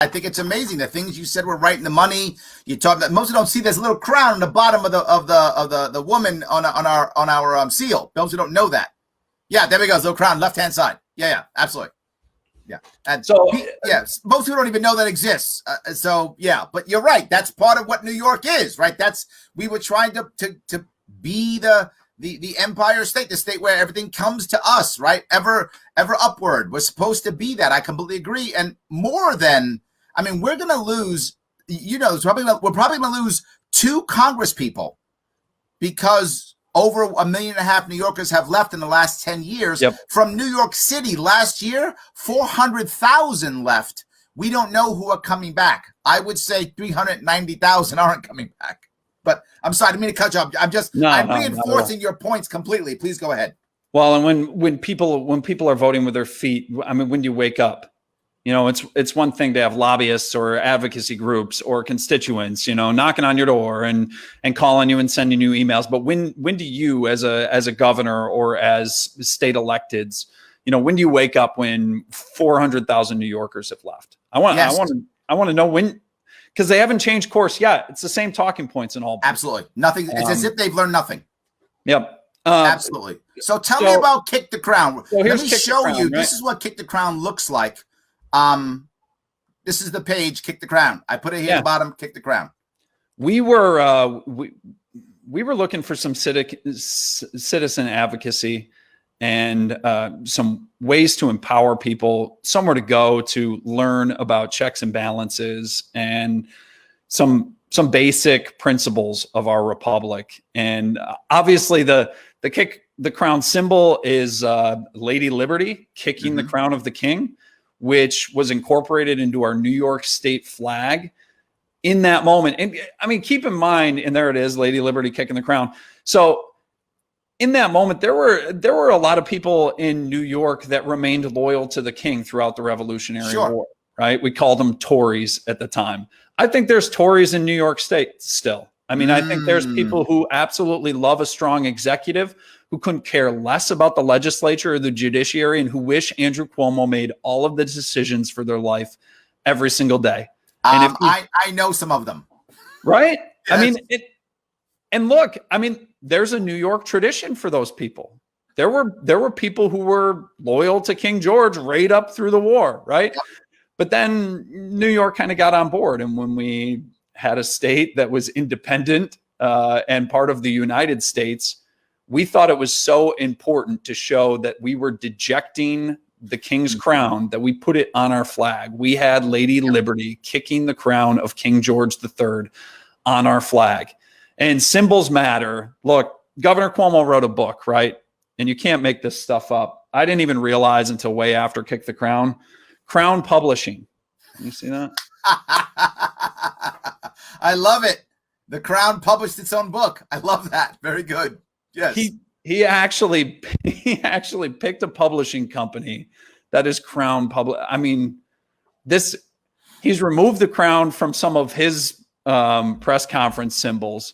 I think it's amazing. The things you said were right in the money. You talk that most don't see there's a little crown on the bottom of the woman on our seal. Those who don't know that. Yeah, there we go. Little crown, left hand side. Yeah, absolutely. Yeah, and so most people don't even know that exists. So yeah, but you're right. That's part of what New York is, right? We were trying to be the empire state, the state where everything comes to us, right? Ever upward. We're supposed to be that. I completely agree. And more than, I mean, we're going to lose, we're probably going to lose 2 Congress people because over 1.5 million New Yorkers have left in the last 10 years. Yep. From New York City last year, 400,000 left. We don't know who are coming back. I would say 390,000 aren't coming back. But I'm sorry, I didn't mean to cut you off. I'm reinforcing your points completely. Please go ahead. Well, and when people are voting with their feet, I mean, when you wake up, it's one thing to have lobbyists or advocacy groups or constituents, knocking on your door and calling you and sending you emails. But when do you, as a governor or as state electeds, when do you wake up when 400,000 New Yorkers have left? I want to know when. Because they haven't changed course yet. It's the same talking points in all. Absolutely. Nothing. It's as if they've learned nothing. Yep. Absolutely. So tell me about Kick the Crown. Let me show you. Right? This is what Kick the Crown looks like. This is the page, Kick the Crown. I put it here at the bottom, Kick the Crown. We were looking for some citizen advocacy and some ways to empower people, somewhere to go to learn about checks and balances and some basic principles of our republic. And obviously the Kick the Crown symbol is Lady Liberty kicking the crown of the king, which was incorporated into our New York state flag in that moment. And I mean, keep in mind, and there it is, Lady Liberty kicking the crown. So in that moment, there were a lot of people in New York that remained loyal to the king throughout the Revolutionary War, right? We called them Tories at the time. I think there's Tories in New York State still. I mean, I think there's people who absolutely love a strong executive, who couldn't care less about the legislature or the judiciary, and who wish Andrew Cuomo made all of the decisions for their life every single day. And I know some of them. Right? Yes. I mean, and look, I mean, there's a New York tradition for those people. There were people who were loyal to King George right up through the war, right? Yep. But then New York kind of got on board. And when we had a state that was independent and part of the United States, we thought it was so important to show that we were dejecting the king's crown, that we put it on our flag. We had Lady Liberty kicking the crown of King George III on our flag. And symbols matter. Look, Governor Cuomo wrote a book, right? And you can't make this stuff up. I didn't even realize until way after Kick the Crown. Crown Publishing. You see that? I love it. The Crown published its own book. I love that. Very good. Yes. He actually picked a publishing company that is Crown Public. I mean, he's removed the crown from some of his press conference symbols.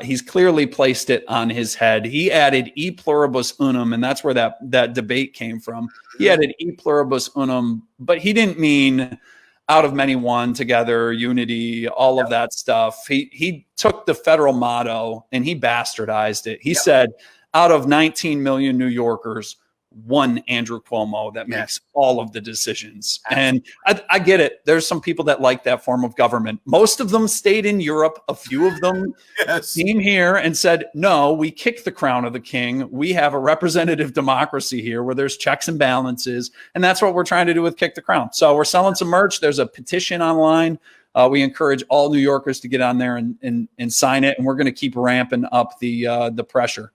He's clearly placed it on his head. He added e pluribus unum, and that's where that debate came from. He added e pluribus unum, but he didn't mean out of many one, together, unity, all of that stuff. He took the federal motto and he bastardized it. He said, out of 19 million New Yorkers, one Andrew Cuomo that makes all of the decisions. And I get it. There's some people that like that form of government. Most of them stayed in Europe. A few of them came here and said, no, we kick the crown of the king. We have a representative democracy here where there's checks and balances. And that's what we're trying to do with Kick the Crown. So we're selling some merch. There's a petition online. We encourage all New Yorkers to get on there and sign it. And we're going to keep ramping up the pressure.